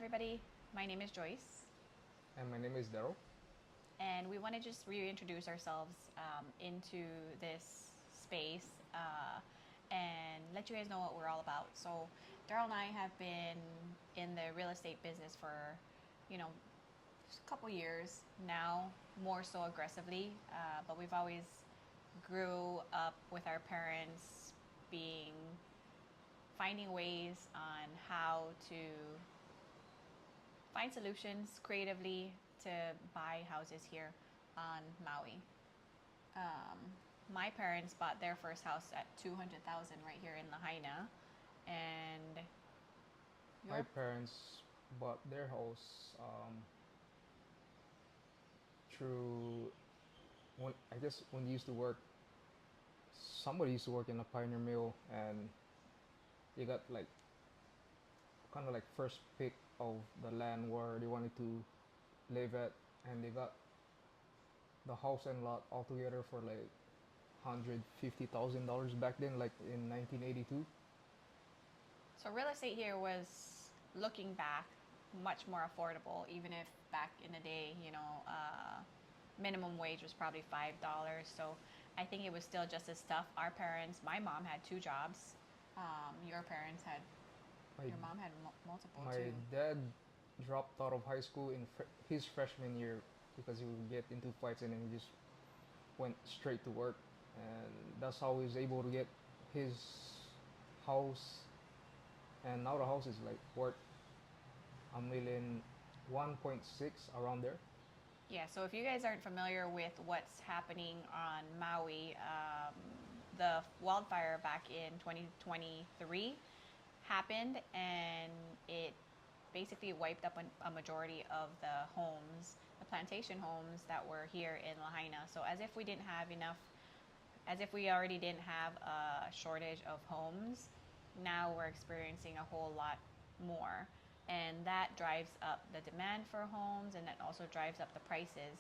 everybody. My name is Joyce, And my name is Daryl. and we want to just reintroduce ourselves into this space and let you guys know what we're all about. So, Daryl and I have been in the real estate business for, you know, a couple years now, more so aggressively, but we've always grew up with our parents being finding ways on how to find solutions creatively to buy houses here on Maui. Um, my parents bought their first house at 200,000 right here in Lahaina, and My your parents bought their house through when I guess when they used to work. Somebody used to work in a pioneer mill, and they got like kind of like first pick of the land where they wanted to live at, and they got the house and lot all together for like $150,000 back then, like in 1982. so real estate here was looking back much more affordable, even if back in the day, minimum wage was probably $5. So I think it was still just as tough. Our parents, my mom had two jobs. Your parents had, My your mom had multiple too. My dad dropped out of high school in his freshman year because he would get into fights, and then he just went straight to work, and that's how he was able to get his house. And now the house is like worth a million, 1.6 around there. Yeah, so if you guys aren't familiar with what's happening on Maui, the wildfire back in 2023 happened and it basically wiped up a majority of the homes, the plantation homes that were here in Lahaina. So as if we already didn't have a shortage of homes, now we're experiencing a whole lot more. And that drives up the demand for homes and that also drives up the prices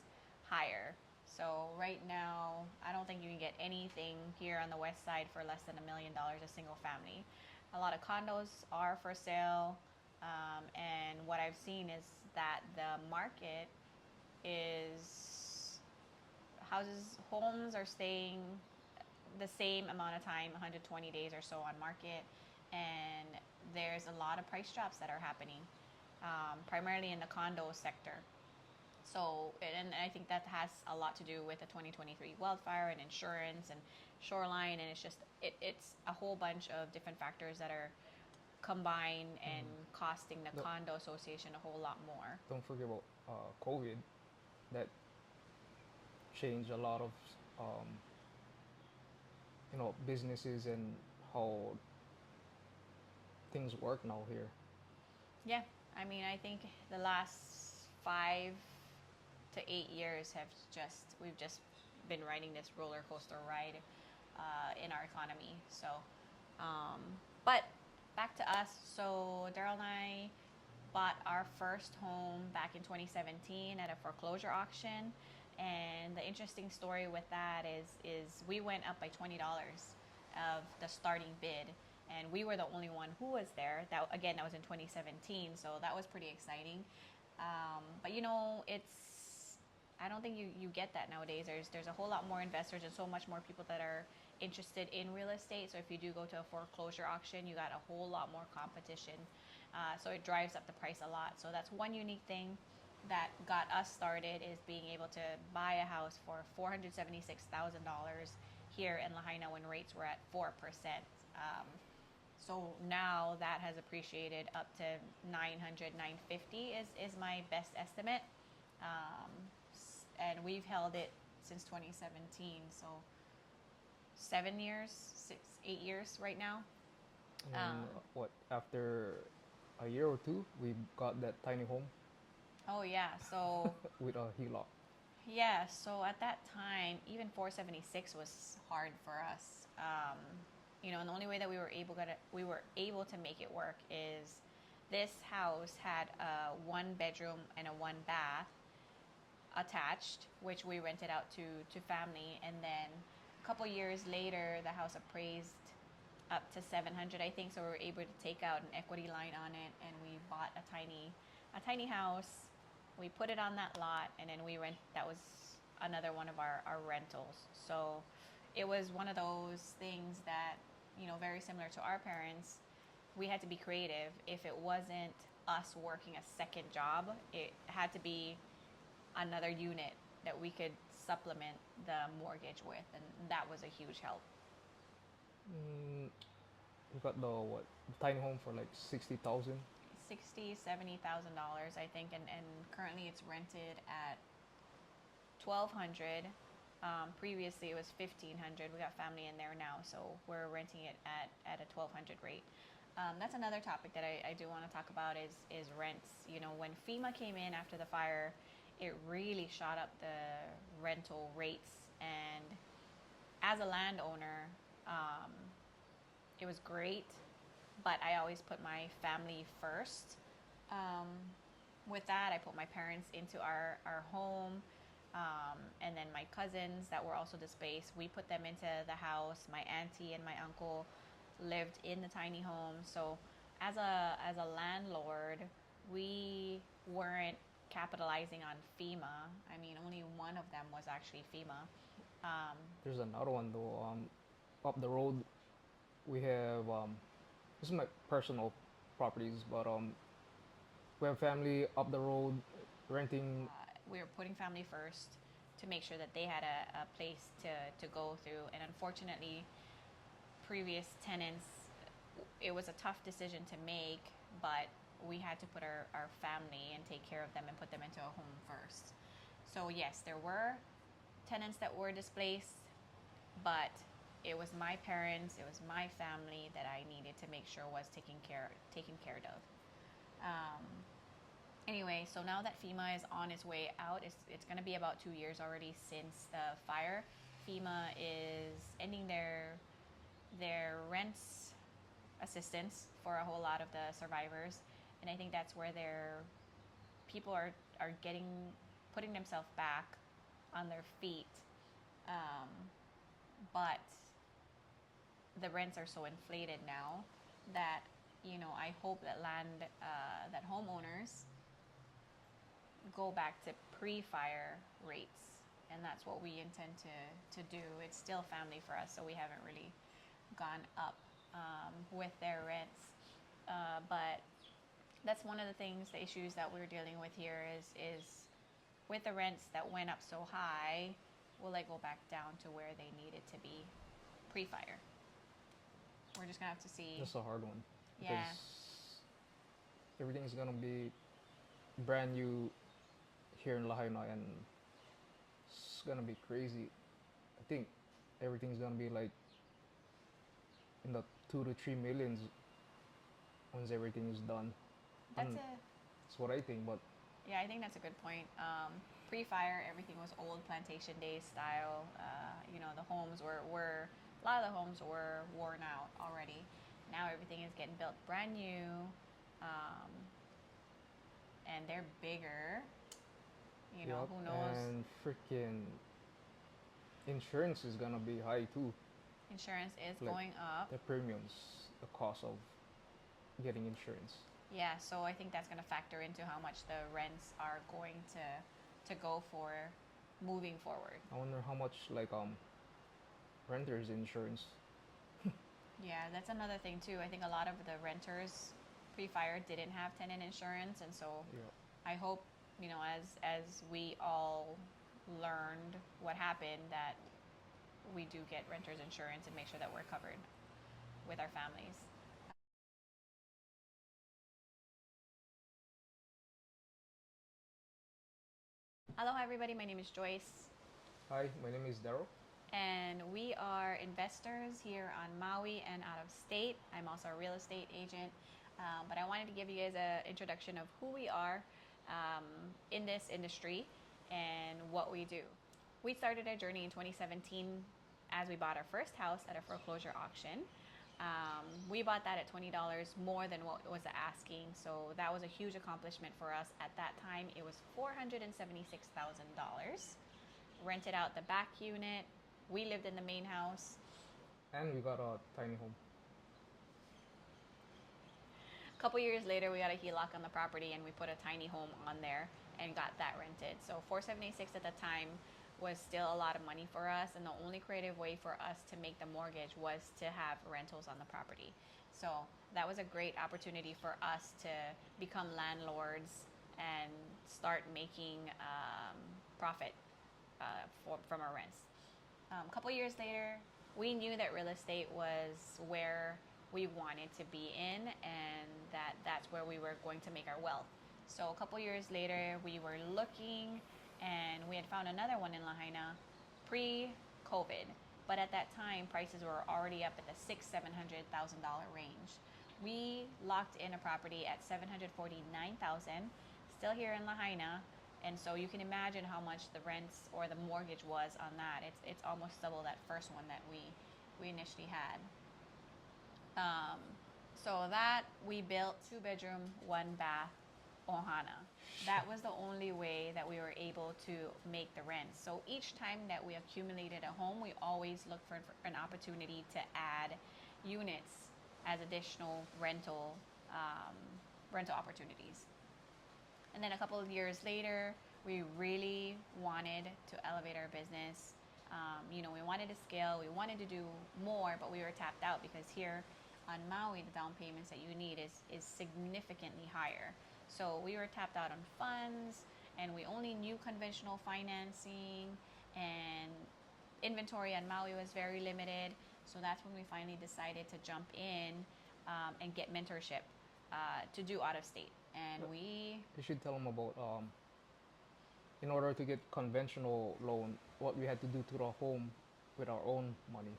higher. So right now, I don't think you can get anything here on the west side for less than $1 million a single family. A lot of condos are for sale, and what I've seen is that the market is homes are staying the same amount of time, 120 days or so on market, and there's a lot of price drops that are happening, primarily in the condo sector. So, and I think that has a lot to do with the 2023 wildfire and insurance and shoreline, and it's a whole bunch of different factors that are combined and costing the Don't, condo association a whole lot more. don't forget about COVID, that changed a lot of um, businesses and how things work now here. Yeah, I mean, I think the last 5 to 8 years we've just been riding this roller coaster ride in our economy. So, um, but back to us. So Daryl and I bought our first home back in 2017 at a foreclosure auction. And the interesting story with that is we went up by $20 of the starting bid, and we were the only one who was there. That was in 2017, so that was pretty exciting. But it's I don't think you get that nowadays. There's a whole lot more investors and so much more people that are interested in real estate. So if you do go to a foreclosure auction, you got a whole lot more competition. So it drives up the price a lot. So that's one unique thing that got us started, is being able to buy a house for $476,000 here in Lahaina when rates were at 4%. So now that has appreciated up to 900, 950 is my best estimate. Um, and we've held it since 2017. So 7 years, 8 years right now. And then Um, what, after a year or two, we got that tiny home oh yeah. So with a HELOC. yeah. So at that time, even 476 was hard for us. And the only way that we were able to make it work is this house had a 1 bedroom and a 1 bath attached, which we rented out to family, and then a couple years later, the house appraised up to 700, I think. So we were able to take out an equity line on it, and we bought a tiny a tiny house. We put it on that lot, and then we rent. That was another one of our rentals. So it was one of those things that, very similar to our parents. We had to be creative. If it wasn't us working a second job, it had to be another unit that we could supplement the mortgage with, and that was a huge help. Mm, we got the what tiny home for like 60,000. 60, $70,000, I think, and currently it's rented at 1,200. Previously it was 1,500. We got family in there now, so we're renting it at a 1,200 rate. That's another topic that I do want to talk about is rents. When FEMA came in after the fire, it really shot up the rental rates, and as a landowner, it was great, but I always put my family first. Um, with that, I put my parents into our home, and then my cousins that were also displaced, we put them into the house. My auntie and my uncle lived in the tiny home. So as a landlord, we weren't capitalizing on FEMA. I mean, only one of them was actually FEMA. Um, There's another one though. Up the road, we have this is my personal properties, but we have family up the road renting. we were putting family first to make sure that they had a place to go through. And unfortunately, previous tenants, it was a tough decision to make, but we had to put our family and take care of them and put them into a home first. So yes, there were tenants that were displaced, but it was my parents, it was my family that I needed to make sure was taken care of. Um, anyway, so now that FEMA is on its way out, it's going to be about 2 years already since the fire. FEMA is ending their rents assistance for a whole lot of the survivors, and I think that's where their people are putting themselves back on their feet. Um, but the rents are so inflated now that I hope that that homeowners go back to pre-fire rates, and that's what we intend to do. It's still family for us, so we haven't really gone up with their rents, but that's one of the things, the issues that we're dealing with here is with the rents that went up so high, will they go back down to where they needed to be pre-fire? We're just gonna have to see. That's a hard one. Yeah. Because everything's gonna be brand new here in Lahaina, and it's gonna be crazy. I think everything's gonna be like in the 2 to 3 millions once everything is done. That's That's what I think, but yeah, I think that's a good point. Pre-fire, everything was old plantation days style. The homes were a lot of the homes were worn out already. Now everything is getting built brand new, and they're bigger. yep, Who knows? and freaking insurance is gonna be high too. Insurance is Like going up. the premiums, the cost of getting insurance. Yeah, so I think that's going to factor into how much the rents are going to go for moving forward. I wonder how much like renters insurance. Yeah, that's another thing too. I think a lot of the renters pre-fire didn't have tenant insurance, and so Yeah. I hope, as we all learned what happened, that we do get renters insurance and make sure that we're covered with our families. Hello, everybody. My name is Joyce, Hi, my name is Daryl. and we are investors here on Maui and out of state. I'm also a real estate agent, but I wanted to give you guys an introduction of who we are in this industry and what we do. We started our journey in 2017 as we bought our first house at a foreclosure auction. We bought that at $20 more than what was the asking, so that was a huge accomplishment for us. At that time, it was $476,000. Rented out the back unit. We lived in the main house. And we got a tiny home. couple years later, we got a HELOC on the property and we put a tiny home on there and got that rented. So 476 at the time was still a lot of money for us, and the only creative way for us to make the mortgage was to have rentals on the property. So that was a great opportunity for us to become landlords and start making profit from our rents. A couple years later, we knew that real estate was where we wanted to be in, and that's where we were going to make our wealth. So a couple years later, we were looking, and we had found another one in Lahaina pre-COVID. But at that time, prices were already up at the $600,000-$700,000 range. We locked in a property at $749,000, still here in Lahaina, and so you can imagine how much the rents or the mortgage was on that. It's almost double that first one that we initially had. So that we built 2-bedroom, 1-bath ohana. That was the only way that we were able to make the rent. So each time that we accumulated a home, we always looked for an opportunity to add units as additional rental opportunities. And then a couple of years later, we really wanted to elevate our business. We wanted to scale, we wanted to do more, but we were tapped out because here on Maui, the down payments that you need is significantly higher. So we were tapped out on funds, and we only knew conventional financing, and inventory on Maui was very limited. So that's when we finally decided to jump in and get mentorship to do out of state. And You should tell them about, in order to get conventional loan, what we had to do to the home with our own money.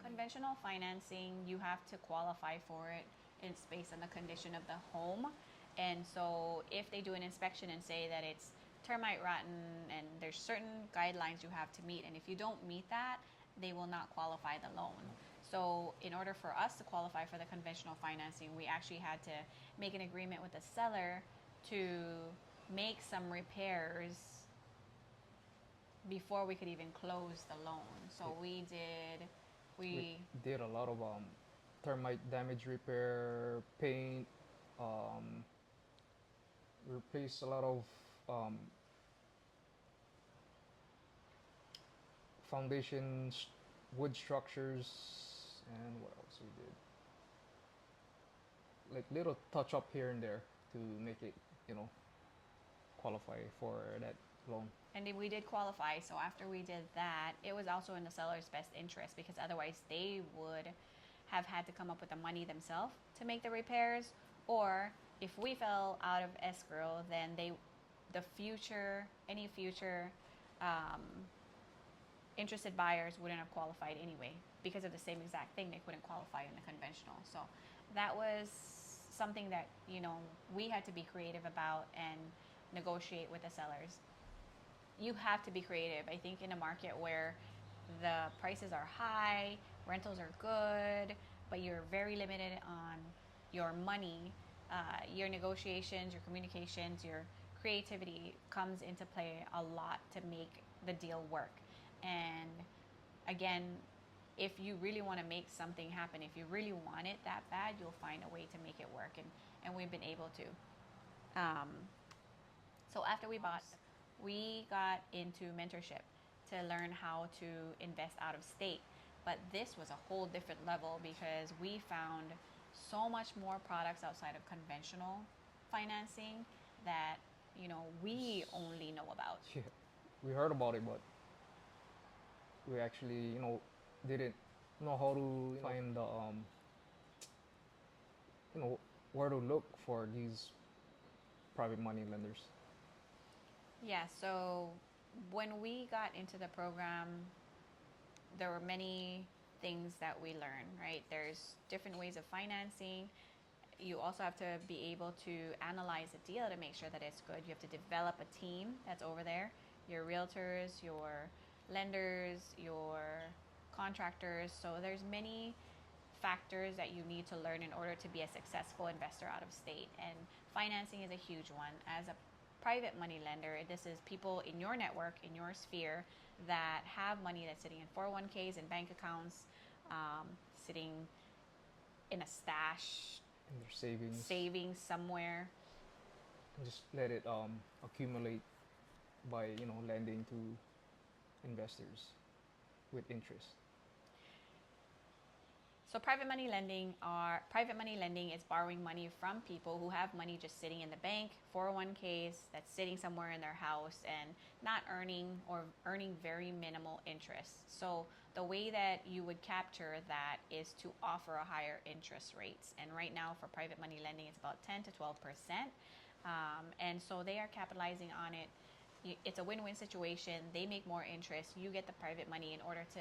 Conventional financing, you have to qualify for it. It's based on the condition of the home. And so if they do an inspection and say that it's termite rotten, and there's certain guidelines you have to meet, and if you don't meet that, they will not qualify the loan. So in order for us to qualify for the conventional financing, we actually had to make an agreement with the seller to make some repairs before we could even close the loan. So we did a lot of termite damage repair, paint, replaced a lot of foundations, wood structures, and what else we did? Like little touch up here and there to make it, qualify for that loan. And we did qualify. So after we did that, it was also in the seller's best interest, because otherwise they would have had to come up with the money themselves to make the repairs, or if we fell out of escrow, then any future interested buyers wouldn't have qualified anyway, because of the same exact thing. They couldn't qualify in the conventional. So that was something that we had to be creative about and negotiate with the sellers. You have to be creative. I think in a market where the prices are high, rentals are good, but you're very limited on your money, your negotiations, your communications, your creativity comes into play a lot to make the deal work. And again, if you really want to make something happen, if you really want it that bad, you'll find a way to make it work. And we've been able to. So after we bought, we got into mentorship to learn how to invest out of state. But this was a whole different level, because we found so much more products outside of conventional financing that we only know about. Yeah, we heard about it, but we actually didn't know how to find the where to look for these private money lenders. Yeah, so when we got into the program, there were many things that we learned, right? There's different ways of financing. You also have to be able to analyze a deal to make sure that it's good. You have to develop a team that's over there, your realtors, your lenders, your contractors. So there's many factors that you need to learn in order to be a successful investor out of state. And financing is a huge one. As a private money lender, this is people in your network, in your sphere, that have money that's sitting in 401ks and bank accounts, sitting in a stash in their savings, savings somewhere. and just let it accumulate by lending to investors with interest. So private money lending is borrowing money from people who have money just sitting in the bank, 401ks that's sitting somewhere in their house and not earning or earning very minimal interest. So the way that you would capture that is to offer a higher interest rates. And right now for private money lending, it's about 10 to 12%. And so they are capitalizing on it. It's a win-win situation. They make more interest. You get the private money in order to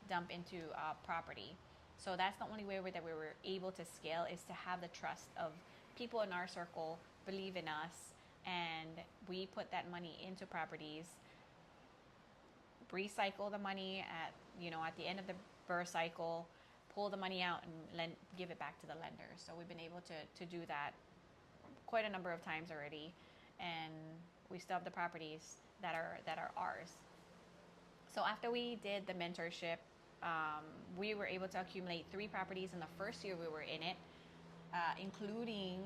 dump into property. So that's the only way that we were able to scale, is to have the trust of people in our circle believe in us, and we put that money into properties, recycle the money at the end of the burr cycle, pull the money out and give it back to the lenders. So we've been able to do that quite a number of times already, and we still have the properties that are ours. So after we did the mentorship, we were able to accumulate 3 properties in the first year we were in it, including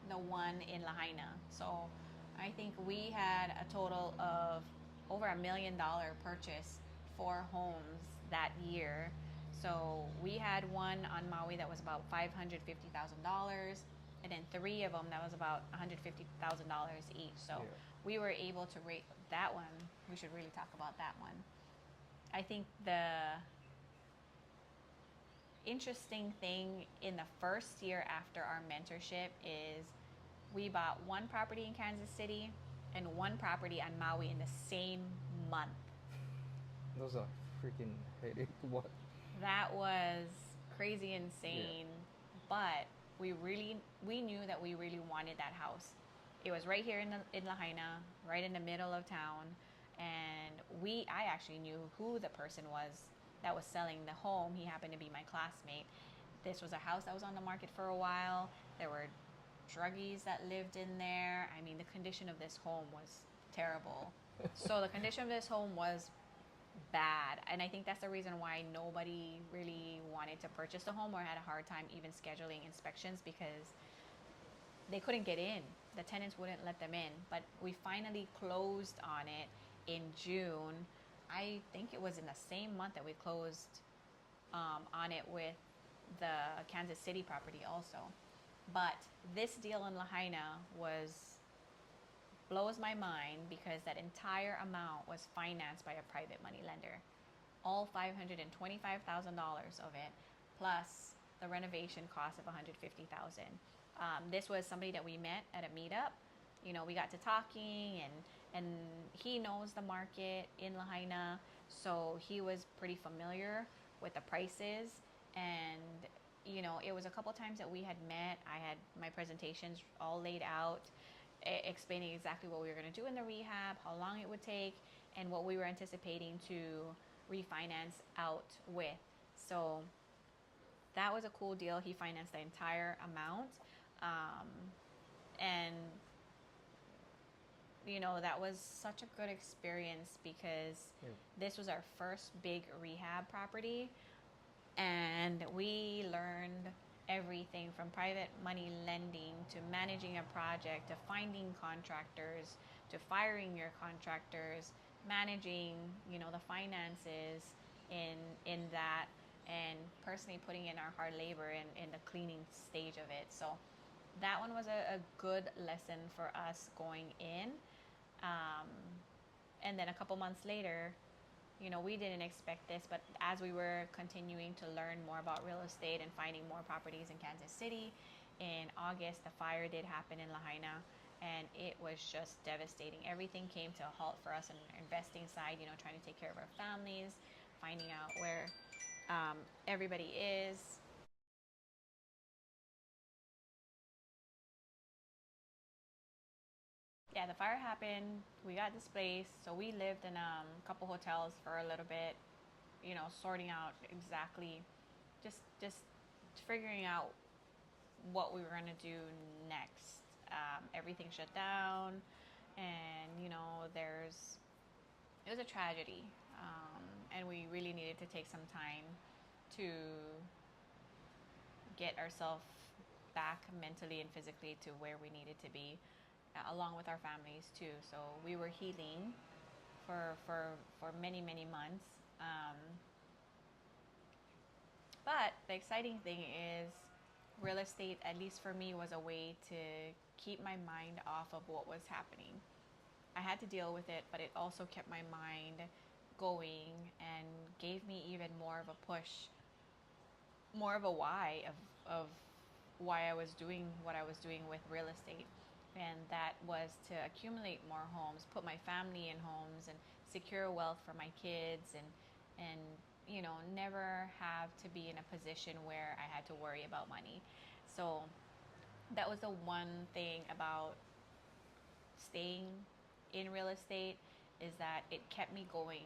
the one in Lahaina. So I think we had a total of over $1 million purchase for homes that year. So we had one on Maui that was about $550,000, and then 3 of them that was about $150,000 each. So Yeah. we were able to rate that one. We should really talk about that one. I think the interesting thing in the first year after our mentorship is we bought 1 property in Kansas City and 1 property on Maui in the same month. Those are freaking headache. What? That was crazy insane, but we knew that we really wanted that house. It was right here in Lahaina, right in the middle of town, and I actually knew who the person was that was selling the home. He happened to be my classmate. This was a house that was on the market for a while. There were druggies that lived in there. I mean, the condition of this home was terrible. So the condition of this home was bad, and I think that's the reason why nobody really wanted to purchase the home or had a hard time even scheduling inspections, because they couldn't get in. The tenants wouldn't let them in. But we finally closed on it in June. I think it was in the same month that we closed on it with the Kansas City property also. But this deal in Lahaina blows my mind, because that entire amount was financed by a private money lender. All $525,000 of it, plus the renovation cost of $150,000. This was somebody that we met at a meetup. We got to talking, and he knows the market in Lahaina, so he was pretty familiar with the prices. And it was a couple times that we had met. I had my presentations all laid out, explaining exactly what we were going to do in the rehab, how long it would take, and what we were anticipating to refinance out with. So that was a cool deal. He financed the entire amount. And that was such a good experience, because this was our first big rehab property, and we learned everything from private money lending to managing a project to finding contractors to firing your contractors, managing the finances in that, and personally putting in our hard labor in the cleaning stage of it. So that one was a good lesson for us going in. And then a couple months later, we didn't expect this, but as we were continuing to learn more about real estate and finding more properties in Kansas City, in August, the fire did happen in Lahaina, and it was just devastating. Everything came to a halt for us on the investing side, trying to take care of our families, finding out where everybody is. Yeah, the fire happened. We got displaced, so we lived in a couple hotels for a little bit, sorting out exactly, just figuring out what we were gonna do next. Everything shut down, and it was a tragedy, and we really needed to take some time to get ourselves back mentally and physically to where we needed to be, along with our families too. So we were healing for many months. But the exciting thing is, real estate, at least for me, was a way to keep my mind off of what was happening. I had to deal with it, but it also kept my mind going and gave me even more of a push, more of a why of why I was doing what I was doing with real estate. And that was to accumulate more homes, put my family in homes, and secure wealth for my kids, and never have to be in a position where I had to worry about money. So that was the one thing about staying in real estate, is that it kept me going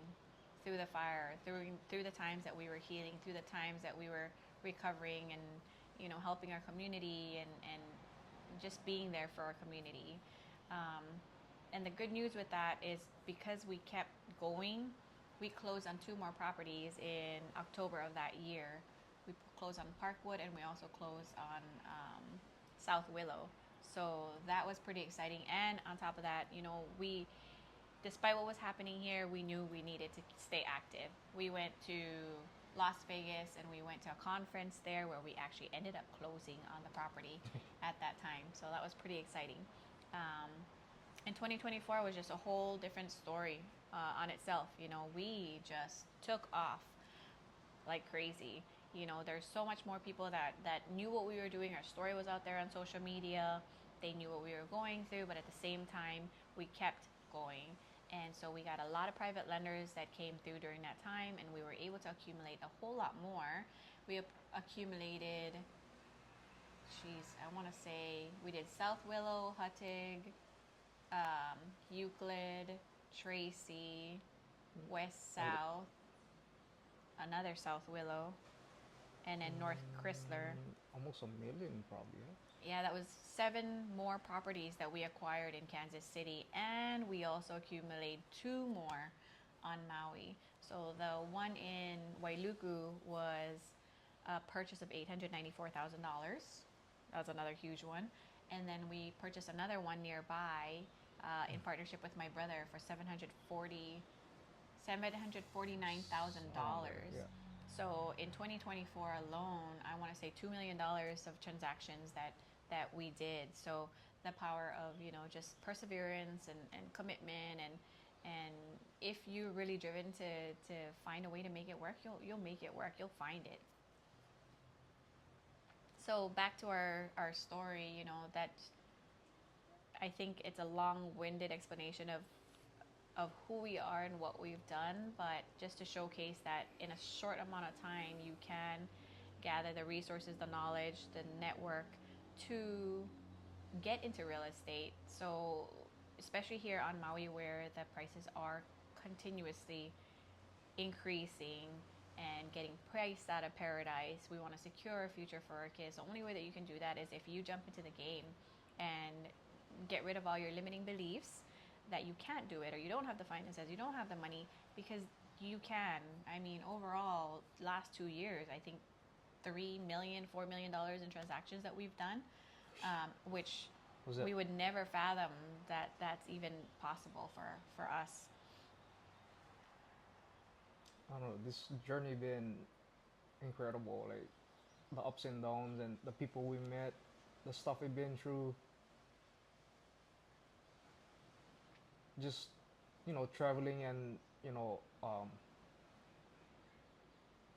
through the fire, through the times that we were healing, through the times that we were recovering, and helping our community, and just being there for our community. And the good news with that is, because we kept going, we closed on 2 more properties in October of that year. We closed on Parkwood, and we also closed on South Willow. So that was pretty exciting. And on top of that, we, despite what was happening here, we knew we needed to stay active. We went to Las Vegas, and we went to a conference there where we actually ended up closing on the property at that time. So that was pretty exciting. And 2024 was just a whole different story on itself. We just took off like crazy. There's so much more people that knew what we were doing. Our story was out there on social media. They knew what we were going through, but at the same time, we kept going. And so we got a lot of private lenders that came through during that time, and we were able to accumulate a whole lot more. We accumulated, I want to say we did South Willow, Huttig, Euclid, Tracy, West South, another South Willow, and then North Chrysler. Almost a million, probably. Yeah, that was 7 more properties that we acquired in Kansas City, and we also accumulated 2 more on Maui. So the one in Wailuku was a purchase of $894,000. That was another huge one. And then we purchased another one nearby in partnership with my brother for $749,000. Yeah. So in 2024 alone, I want to say $2 million of transactions that we did. So the power of just perseverance and commitment, and if you're really driven to find a way to make it work, you'll make it work. You'll find it. So back to our story, that I think it's a long-winded explanation of who we are and what we've done, but just to showcase that in a short amount of time, you can gather the resources, the knowledge, the network to get into real estate. So especially here on Maui, where the prices are continuously increasing and getting priced out of paradise, we want to secure a future for our kids. The only way that you can do that is if you jump into the game and get rid of all your limiting beliefs that you can't do it, or you don't have the finances, you don't have the money, because you can. I mean, overall, last 2 years, I think $3 million, $4 million in transactions that we've done, which we would never fathom that that's even possible for us. I don't know, this journey been incredible. Like the ups and downs, and the people we met, the stuff we've been through. Just traveling, and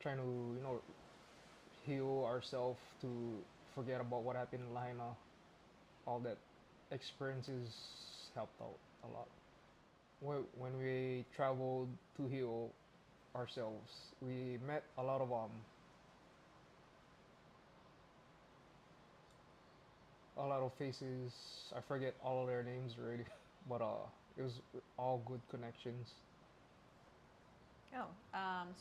trying to heal ourselves, to forget about what happened in Lahaina. All that experiences helped out a lot. When we traveled to heal ourselves, we met a lot of faces. I forget all of their names already, but it was all good connections.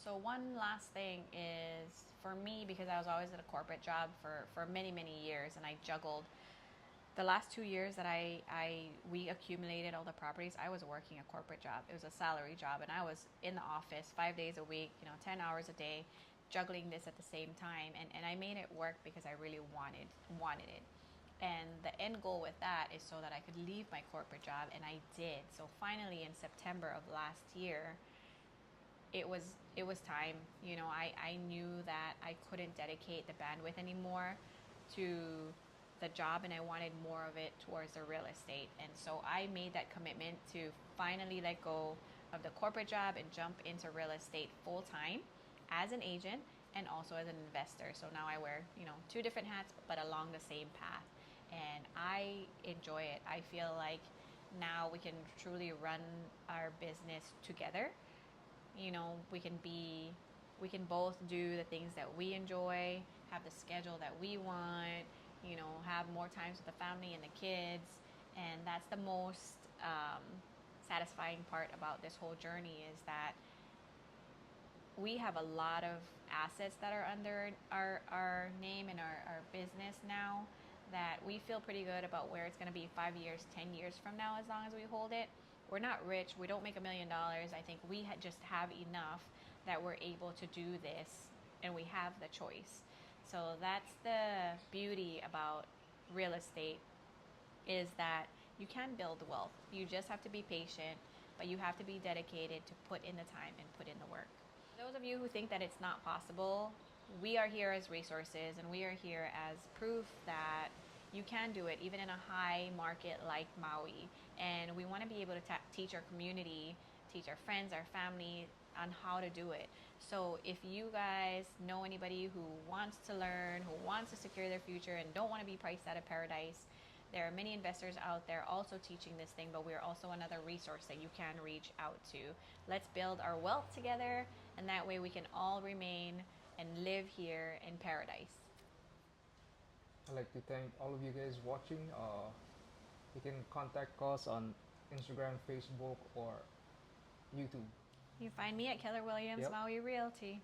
So one last thing is, for me, because I was always at a corporate job for many years, and I juggled. The last 2 years that we accumulated all the properties, I was working a corporate job. It was a salary job, and I was in the office 5 days a week, 10 hours a day. juggling this at the same time, and I made it work because I really wanted it. And the end goal with that is so that I could leave my corporate job, and I did. So finally in September of last year, it was time. I knew that I couldn't dedicate the bandwidth anymore to the job, and I wanted more of it towards the real estate. And so I made that commitment to finally let go of the corporate job and jump into real estate full time as an agent and also as an investor. So now I wear, two different hats, but along the same path. And I enjoy it. I feel like now we can truly run our business together. We can both do the things that we enjoy, have the schedule that we want, have more times with the family and the kids. And that's the most satisfying part about this whole journey, is that we have a lot of assets that are under our name and our business now, that we feel pretty good about where it's going to be 5 years, 10 years from now, as long as we hold it. We're not rich. We don't make $1 million. I think we just have enough that we're able to do this, and we have the choice. So that's the beauty about real estate, is that you can build wealth. You just have to be patient, but you have to be dedicated to put in the time and put in the work. Those of you who think that it's not possible, we are here as resources, and we are here as proof that you can do it even in a high market like Maui. And we want to be able to teach our community, teach our friends, our family on how to do it. So if you guys know anybody who wants to learn, who wants to secure their future and don't want to be priced out of paradise, there are many investors out there also teaching this thing, but we're also another resource that you can reach out to. Let's build our wealth together, and that way we can all remain and live here in paradise. I'd like to thank all of you guys watching. You can contact us on Instagram, Facebook, or YouTube. You find me at Keller Williams Yep. Maui Realty.